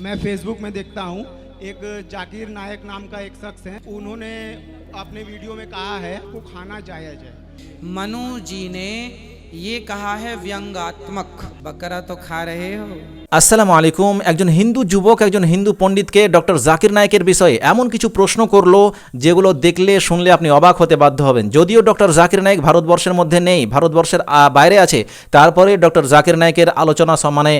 मैं फेसबुक में देखता हूँ एक जाकिर नायक नाम का एक शख्स है, उन्होंने अपने वीडियो में कहा है को खाना जायज़ है। मनु जी ने ये कहा है व्यंगात्मक। बकरा तो खा रहे हो। আসসালামু আলাইকুম। একজন হিন্দু যুবক একজন হিন্দু পণ্ডিতকে ডক্টর জাকির নায়েকের বিষয়ে এমন কিছু প্রশ্ন করলো যেগুলো দেখলে শুনলে আপনি অবাক হতে বাধ্য হবেন। যদিও ডক্টর জাকির নায়েক ভারতবর্ষের মধ্যে নেই, ভারতবর্ষের বাইরে আছে, তারপরে ডক্টর জাকির নায়েকের আলোচনা মানে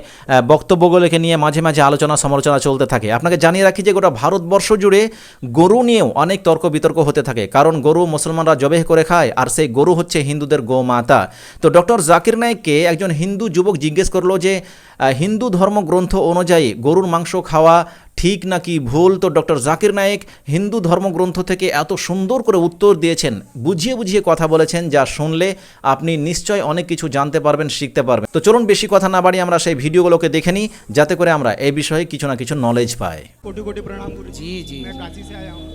বক্তব্যগুলোকে নিয়ে মাঝে মাঝে আলোচনা সমালোচনা চলতে থাকে। আপনাকে জানিয়ে রাখি যে গোটা ভারতবর্ষ জুড়ে গরু নিয়েও অনেক তর্ক বিতর্ক হতে থাকে, কারণ গরু মুসলমানরা জবেহ করে খায়, আর সেই গরু হচ্ছে হিন্দুদের গোমাতা। তো ডক্টর জাকির নায়েককে একজন হিন্দু যুবক জিজ্ঞেস করলো যে হিন্দু ধর্মগ্রন্থ অনুযায়ী গরুর মাংস খাওয়া ঠিক নাকি ভুল। তো ডক্টর জাকির নায়েক হিন্দু ধর্মগ্রন্থ থেকে এত সুন্দর করে উত্তর দিয়েছেন, বুঝিয়ে বুঝিয়ে কথা বলেছেন, যা শুনলে আপনি নিশ্চয় অনেক কিছু জানতে পারবেন, শিখতে পারবেন। তো চলুন বেশি কথা না বাড়িয়ে আমরা সেই ভিডিওগুলোকে দেখে নিই, যাতে করে আমরা এই বিষয়ে কিছু না কিছু নলেজ পাই। कोटि कोटि प्रणाम गुरु जी जी मैं काशी से आया हूँ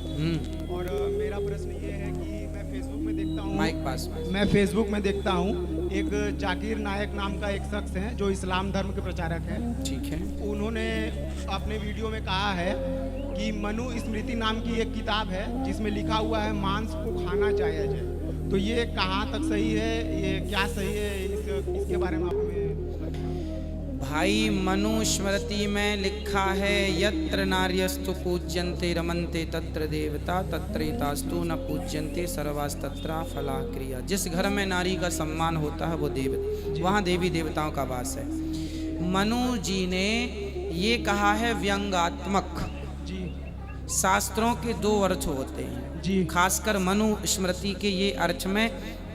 और मेरा प्रश्न ये है कि मैं फेसबुक में देखता हूँ माइक पास। मैं फेसबुक में देखता हूँ एक जाकिर नायक नाम का एक शख्स है जो इस्लाम धर्म के प्रचारक है। ठीक है। उन्होंने अपने वीडियो में कहा है कि मनु स्मृति नाम की एक किताब है जिसमें लिखा हुआ है मांस को खाना जायज़ है। तो ये कहाँ तक सही है, ये क्या सही है, इसके बारे में आप हमें भाई मनु स्मृति में लिखा है यत्र नार्यस्तु पूज्यन्ते रमन्ते तत्र देवता तत्रैतास्तु न पूज्यन्ते सर्वास्तत्रा फला क्रिया। जिस घर में नारी का सम्मान होता है वो वहाँ देवी देवताओं का वास है। मनु जी ने ये कहा है व्यंगात्मक। जी शास्त्रों के दो अर्थ होते हैं जी खासकर मनु स्मृति के ये अर्थ में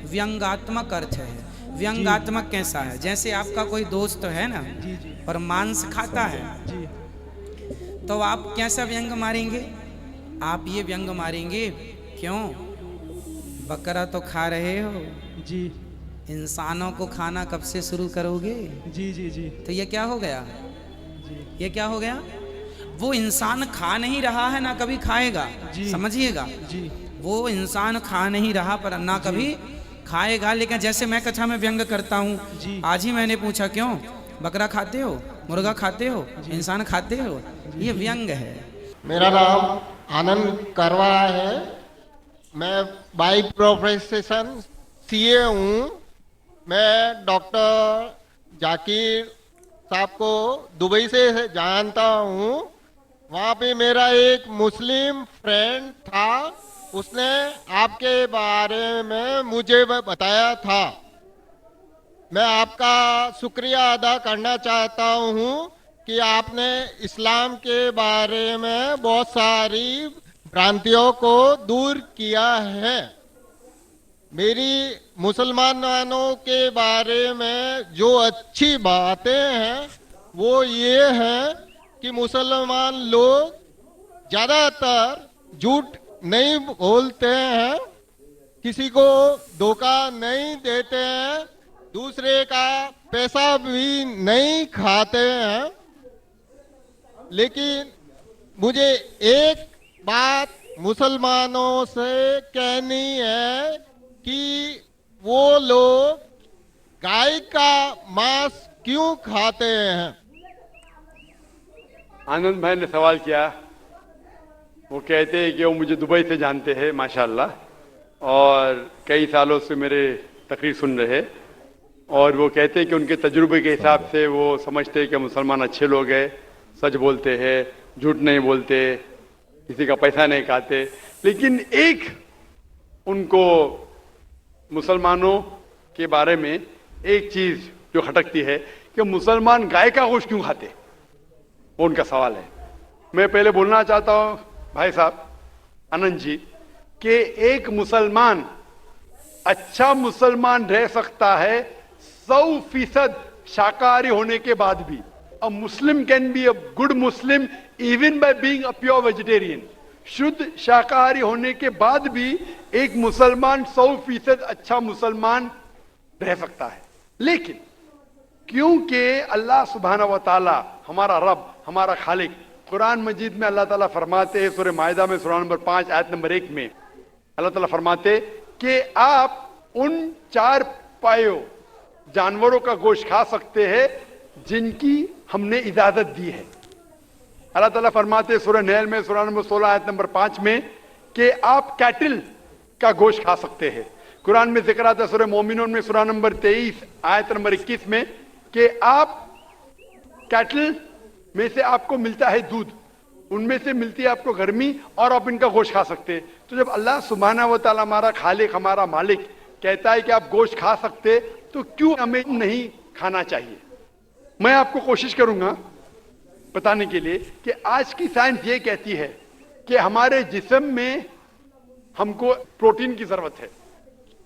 व्यंगात्मक अर्थ है। व्यंगात्मक कैसा है? जैसे आपका कोई दोस्त है ना जी जी और मांस खाता है, जी तो आप कैसा व्यंग मारेंगे? आप ये व्यंग मारेंगे, क्यों बकरा तो खा रहे हो, जी इंसानों को खाना कब से शुरू करोगे? जी जी जी तो ये क्या हो गया? जी ये क्या हो गया? वो इंसान खा नहीं रहा है, ना कभी खाएगा। जी। समझिएगा, जी वो इंसान खा नहीं रहा पर ना कभी खाएगा। लेकिन जैसे मैं कथा में व्यंग करता हूँ, जी। आज ही मैंने पूछा क्यों बकरा खाते हो, मुर्गा खाते हो, इंसान खाते हो, ये व्यंग है। मेरा नाम आनंद करवा है। मैं बाई प्रोफेशन सीए हूँ। मैं डॉक्टर जाकिर साहब को दुबई से जानता हूँ। वहाँ पे मेरा एक मुस्लिम फ्रेंड था, उसने आपके बारे में मुझे बताया था। मैं आपका शुक्रिया अदा करना चाहता हूँ कि आपने इस्लाम के बारे में बहुत सारी भ्रांतियों को दूर किया है। मेरी मुसलमानों के बारे में जो अच्छी बातें हैं वो ये है कि मुसलमान लोग ज़्यादातर झूठ नहीं बोलते हैं, किसी को धोखा नहीं देते हैं, दूसरे का पैसा भी नहीं खाते हैं। लेकिन मुझे एक बात मुसलमानों से कहनी है कि वो लोग गाय का मांस क्यों खाते हैं? आनंद भाई ने सवाल किया। वो कहते हैं कि वो मुझे दुबई से जानते हैं माशाल्लाह, और कई सालों से मेरे तकरीर सुन रहे, और वो कहते हैं कि उनके तजुर्बे के हिसाब से वो समझते हैं कि मुसलमान अच्छे लोग हैं, सच बोलते हैं, झूठ नहीं बोलते, किसी का पैसा नहीं खाते। लेकिन एक उनको मुसलमानों के बारे में एक चीज़ जो खटकती है कि मुसलमान गाय का गोश्त क्यों खाते, वो उनका सवाल है। मैं पहले बोलना चाहता हूँ भाई साहब आनंद जी कि एक मुसलमान अच्छा मुसलमान रह सकता है 100% शाकाहारी होने के बाद भी। A Muslim can be a good Muslim even by being a pure vegetarian. शुद्ध शाकाहारी होने के बाद भी एक मुसलमान 100% अच्छा मुसलमान रह सकता है। लेकिन क्योंकि अल्लाह सुब्हाना व तआला हमारा रब, हमारा खालिक, कुरान मजीद में अल्लाह ताला फरमाते हैं, सूरह माइदा में सूरा नंबर 5 आयत नंबर 1 में अल्लाह ताला फरमाते कि आप उन 4 पायों जानवरों का गोश्त खा सकते हैं जिनकी हमने इजाजत दी है। अल्लाह ताला फरमाते सूरह नहल में सूरह नंबर 16 आयत नंबर 5 में कि आप कैटल का गोश्त खा सकते हैं। कुरान में जिक्र आता है सूरह मोमिनून में सूरह नंबर 23 आयत नंबर 21 में कि आप कैटल में से आपको मिलता है दूध, उनमें से मिलती है आपको गर्मी और आप इनका गोश्त खा सकते हैं। तो जब अल्लाह सुब्हाना व तआला हमारा खालिक हमारा मालिक कहता है कि आप गोश्त खा सकते, तो क्यों हमें नहीं खाना चाहिए? मैं आपको कोशिश करूंगा बताने के लिए कि आज की साइंस ये कहती है कि हमारे जिस्म में हमको प्रोटीन की जरूरत है,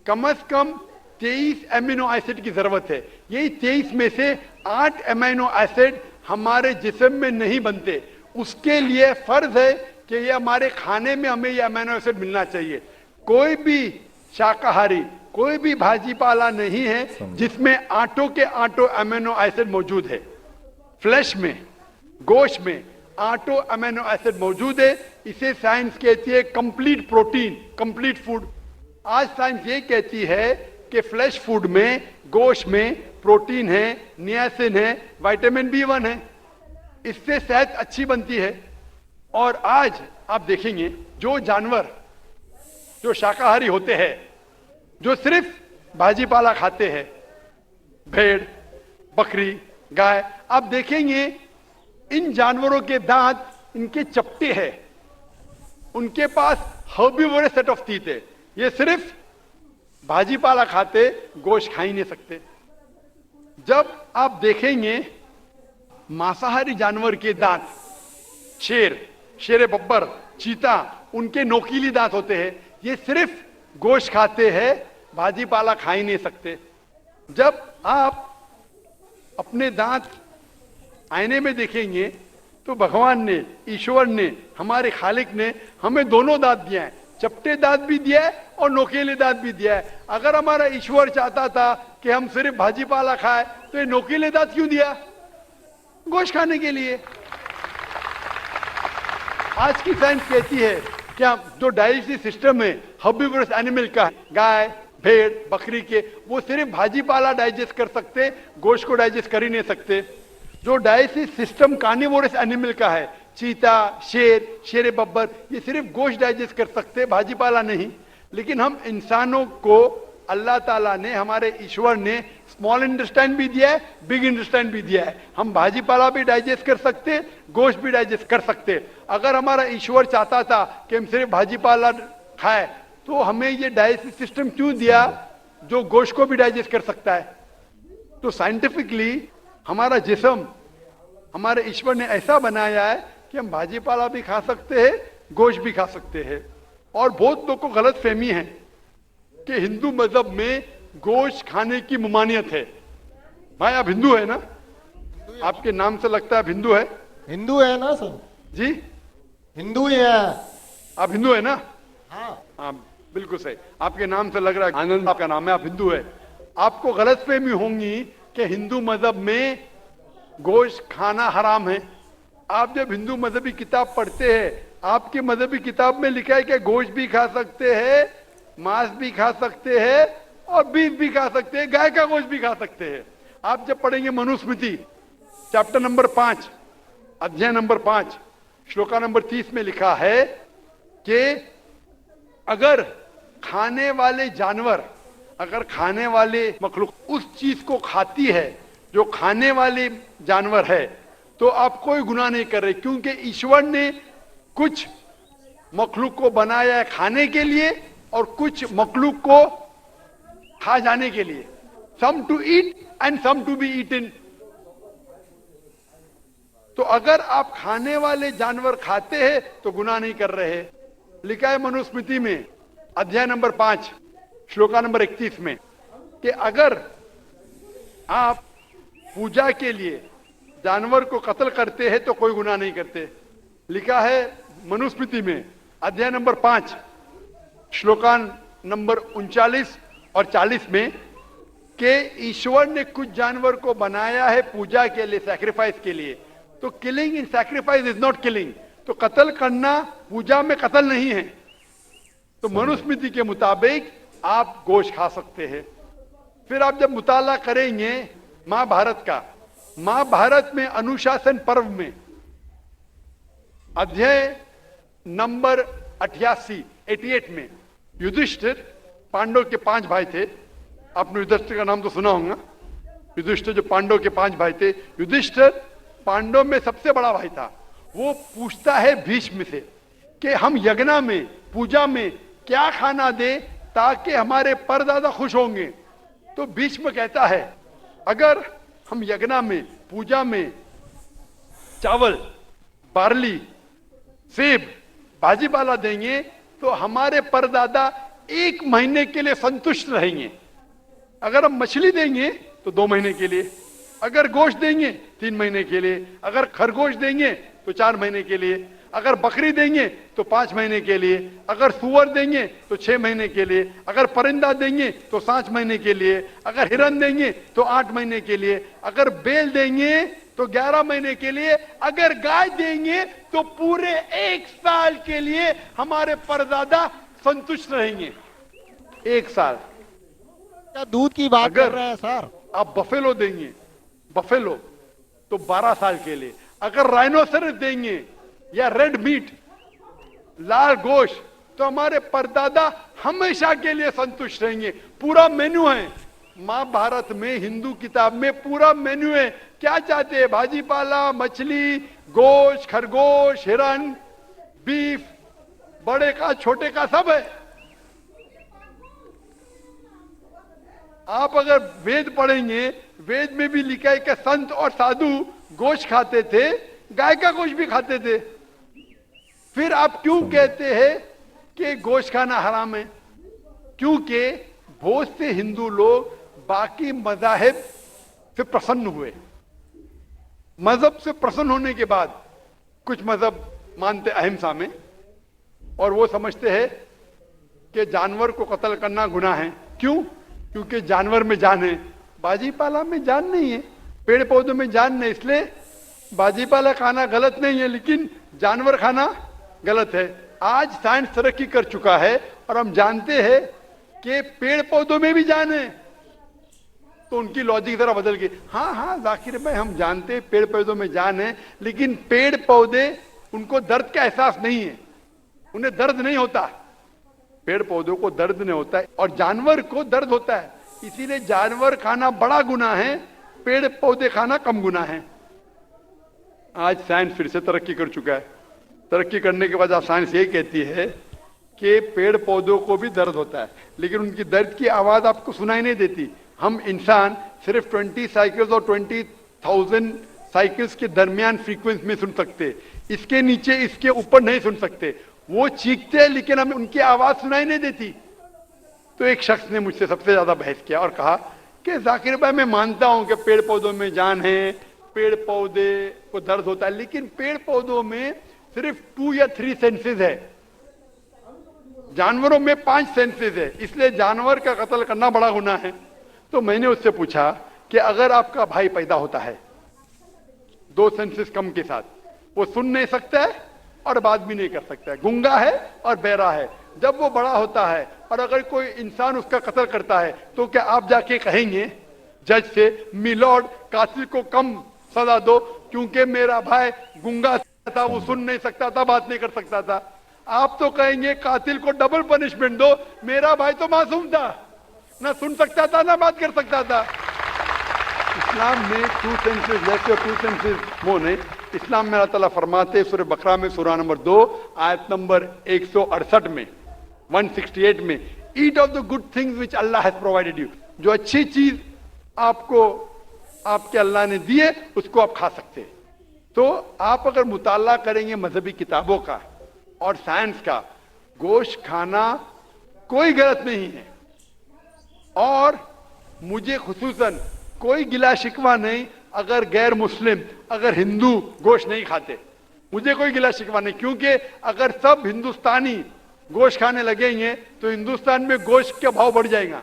कम से कम 23 एमिनो एसिड की जरूरत है। यही 23 में से 8 एमिनो एसिड हमारे जिस्म में नहीं बनते, उसके लिए फर्ज है कि ये हमारे खाने में हमें ये अमीनो एसिड मिलना चाहिए। कोई भी शाकाहारी, कोई भी भाजी पाला नहीं है जिसमें आटों के आटो अमीनो एसिड मौजूद है। फ्लैश में, गोश्त में आटो अमीनो एसिड मौजूद है। इसे साइंस कहती है कंप्लीट प्रोटीन, कंप्लीट फूड। आज साइंस ये कहती है कि फ्लैश फूड में, गोश्त में प्रोटीन है, नियासिन है, विटामिन B1 है, इससे सेहत अच्छी बनती है। और आज आप देखेंगे जो जानवर जो शाकाहारी होते हैं, जो सिर्फ भाजी पाला खाते हैं, भेड़, बकरी, गाय, आप देखेंगे इन जानवरों के दांत इनके चपटे हैं, उनके पास हर्बीवोरस सेट ऑफ टीथ है। ये सिर्फ भाजी पाला खाते, गोश्त खा ही नहीं सकते। जब आप देखेंगे मांसाहारी जानवर के दांत, शेर बब्बर, चीता, उनके नोकीली दांत होते हैं। ये सिर्फ गोश्त खाते हैं, भाजी पाला खा ही नहीं सकते। जब आप अपने दांत आईने में देखेंगे तो भगवान ने, ईश्वर ने, हमारे खालिक ने हमें दोनों दांत दिया है, चपटे दांत भी दिया है और नोकीले दांत भी दिया है। अगर हमारा ईश्वर चाहता था कि हम सिर्फ भाजी पाला खाए तो ये नोकीले दांत क्यों दिया? गोश्त खाने के लिए। आज की साइंस कहती है कि जो डाइजेस्टिव सिस्टम है हर्बीवोरस एनिमल का, गाय, भेड़, बकरी के, वो सिर्फ भाजी पाला डाइजेस्ट कर सकते, गोश्त को डाइजेस्ट कर ही नहीं सकते। जो डाइजेस्टिव सिस्टम कार्निवोरस एनिमल का है, चीता, शेर बब्बर, ये सिर्फ गोश्त डाइजेस्ट कर सकते, भाजी पाला नहीं। लेकिन हम इंसानों को अल्लाह ताला ने, हमारे ईश्वर ने स्मॉल इंटेस्टाइन भी दिया है, बिग इंटेस्टाइन भी दिया है। हम भाजी पाला भी डाइजेस्ट कर सकते, गोश्त भी डाइजेस्ट कर सकते। अगर हमारा ईश्वर चाहता था कि हम सिर्फ भाजी पाला खाए तो हमें ये डाइजेस्टिव सिस्टम क्यों दिया जो गोश्त को भी डाइजेस्ट कर सकता है? तो साइंटिफिकली हमारा जिस्म हमारे ईश्वर ने ऐसा बनाया है कि हम भाजी पाला भी खा सकते हैं, गोश्त भी खा सकते हैं। और बहुत लोग को गलत फहमी है कि हिंदू मजहब में गोश्त खाने की ममानियत है। भाई आप हिंदू है ना? आपके नाम से लगता है आप हिंदू है। हिंदू है ना सर? जी हिंदू ही है। आप हिंदू है ना? हाँ बिल्कुल सही, आपके नाम से लग रहा है आनंद आपका नाम है, आप हिंदू है। आपको गलतफहमी होंगी कि हिंदू मजहब में गोश्त खाना हराम है। आप जब हिंदू मजहबी किताब पढ़ते हैं, आपकी मजहबी किताब में लिखा है कि गोश्त भी खा सकते हैं, मांस भी खा सकते हैं और बीफ भी खा सकते हैं, गाय का गोश्त भी खा सकते हैं। आप जब पढ़ेंगे मनुस्मृति चैप्टर नंबर 5 अध्याय नंबर 5 श्लोका नंबर 30 में लिखा है कि अगर खाने वाले जानवर, अगर खाने वाले मखलूक उस चीज को खाती है जो खाने वाले जानवर है, तो आप कोई गुनाह नहीं कर रहे, क्योंकि ईश्वर ने कुछ मखलूक को बनाया है खाने के लिए और कुछ मखलूक को खा जाने के लिए। Some to eat and some to be eaten. तो अगर आप खाने वाले जानवर खाते हैं तो गुनाह नहीं कर रहे। लिखा है मनुस्मृति में अध्याय नंबर 5 श्लोका नंबर 31 में कि अगर आप पूजा के लिए जानवर को कत्ल करते हैं तो कोई गुनाह नहीं करते। लिखा है मनुस्मृति में अध्याय नंबर 5 श्लोका नंबर 39 और 40 में कि ईश्वर ने कुछ जानवर को बनाया है पूजा के लिए, सैक्रिफाइस के लिए। तो killing in sacrifice is not killing. तो कत्ल करना पूजा में कत्ल नहीं है। तो मनुस्मृति के मुताबिक आप गोश्त खा सकते हैं। फिर आप जब मुताला करेंगे महाभारत का, महाभारत में अनुशासन पर्व में अध्याय नंबर 88 में युधिष्ठिर, पांडव के 5 भाई थे, आपने युधिष्ठिर का नाम तो सुना होगा। युधिष्ठिर जो पांडव के 5 भाई थे, युधिष्ठिर पांडव में सबसे बड़ा भाई था। वो पूछता है भीष्म से कि हम यज्ञ में, पूजा में क्या खाना दे ताकि हमारे परदादा खुश होंगे। तो भीष्म कहता है अगर हम यज्ञ में, पूजा में चावल, बार्ली, सेब, भाजीपाला देंगे तो हमारे परदादा 1 महीने के लिए संतुष्ट रहेंगे। अगर हम मछली देंगे तो 2 महीने के लिए, अगर गोश्त देंगे 3 महीने के लिए, अगर खरगोश देंगे तो 4 महीने के लिए, अगर बकरी देंगे तो 5 महीने के लिए, अगर सुअर देंगे तो 6 महीने के लिए, अगर परिंदा देंगे तो 7 महीने के लिए, अगर हिरन देंगे तो 8 महीने के लिए, अगर बैल देंगे तो 11 महीने के लिए, अगर गाय देंगे तो पूरे 1 साल के लिए हमारे परदादा संतुष्ट रहेंगे। 1 साल। क्या दूध की बात अगर कर रहे हैं सर? आप बफेलो देंगे, बफेलो तो 12 साल के लिए, अगर राइनोसरस देंगे या रेड मीट, लाल गोश्त, तो हमारे परदादा हमेशा के लिए संतुष्ट रहेंगे। पूरा मेन्यू है महाभारत में, हिंदू किताब में पूरा मेन्यू है। क्या चाहते हैं? भाजीपाला, मछली, गोश्त, खरगोश, हिरन, बीफ, बड़े का छोटे का सब है। आप अगर वेद पढ़ेंगे, वेद में भी लिखा है कि संत और साधु गोश्त खाते थे, गाय का गोश्त भी खाते थे। फिर आप क्यों कहते हैं कि गोश्त खाना हराम है? क्योंकि बहुत से हिंदू लोग बाकी मज़ाहिब से प्रसन्न हुए। मजहब से प्रसन्न होने के बाद कुछ मजहब मानते अहिंसा में, और वो समझते हैं कि जानवर को कत्ल करना गुनाह है। क्यों? क्योंकि जानवर में जान है, बाजीपाला में जान नहीं है, पेड़ पौधों में जान नहीं, इसलिए बाजीपाला खाना गलत नहीं है, लेकिन जानवर खाना गलत है। आज साइंस तरक्की कर चुका है और हम जानते हैं कि पेड़ पौधों में भी जान है, तो उनकी लॉजिक जरा बदल गई। हाँ जाकिर भाई, हम जानते हैं पेड़ पौधों में जान है, लेकिन पेड़ पौधे, उनको दर्द का एहसास नहीं है, उन्हें दर्द नहीं होता। पेड़ पौधों को दर्द नहीं होता है और जानवर को दर्द होता है, इसीलिए जानवर खाना बड़ा गुनाह है, पेड़ पौधे खाना कम गुनाह है। आज साइंस फिर से तरक्की कर चुका है। तरक्की करने के बाद अब साइंस ये कहती है कि पेड़ पौधों को भी दर्द होता है, लेकिन उनकी दर्द की आवाज आपको सुनाई नहीं देती। हम इंसान सिर्फ 20 साइकिल्स और 20,000 साइकिल्स के दरमियान फ्रीक्वेंसी में सुन सकते, इसके नीचे, इसके ऊपर नहीं सुन सकते। वो चीखते हैं लेकिन हमें उनकी आवाज सुनाई नहीं देती। तो एक शख्स ने मुझसे सबसे ज्यादा बहस किया और कहा कि जाकिर भाई, मैं मानता हूं कि पेड़ पौधों में जान है, पेड़ पौधे को दर्द होता है, लेकिन पेड़ पौधों में सिर्फ 2 या 3 सेंसेस है, जानवरों में 5 सेंसेस है, इसलिए जानवर का कत्ल करना बड़ा गुनाह है। तो मैंने उससे पूछा कि अगर आपका भाई पैदा होता है 2 सेंसेस कम के साथ, वो सुन नहीं सकता है और बात भी नहीं कर सकता है, गूंगा है और बहरा है, जब वो बड़ा होता है और अगर कोई इंसान उसका कत्ल करता है, तो क्या आप जाके कहेंगे जज से, मिलॉर्ड कातिल को कम सजा दो क्योंकि मेरा भाई गूंगा था, वो सुन नहीं सकता था, बात नहीं कर सकता था? आप तो कहेंगे कातिल को डबल पनिशमेंट दो, मेरा भाई तो मासूम था, ना सुन सकता था ना बात कर सकता था। इस्लाम में 2 सेंसेस लेस और 2 सेंसेस मोर नहीं। इस्लाम में अल्लाह ताला फरमाते हैं सूरह बकरा में, सूरह नंबर 2 आयत नंबर 168 में, 168 में, eat of the good things which Allah has provided you. जो अच्छी चीज आपको आपके अल्लाह ने दी है उसको आप खा सकते हैं। तो आप अगर मुताला करेंगे मजहबी किताबों का और साइंस का, गोश्त खाना कोई गलत नहीं है, और मुझे खुसूसन कोई गिला शिकवा नहीं अगर गैर मुस्लिम, अगर हिंदू गोश्त नहीं खाते, मुझे कोई गिला शिकवा नहीं, क्योंकि अगर सब हिंदुस्तानी गोश्त खाने लगेंगे तो हिंदुस्तान में गोश्त का भाव बढ़ जाएगा।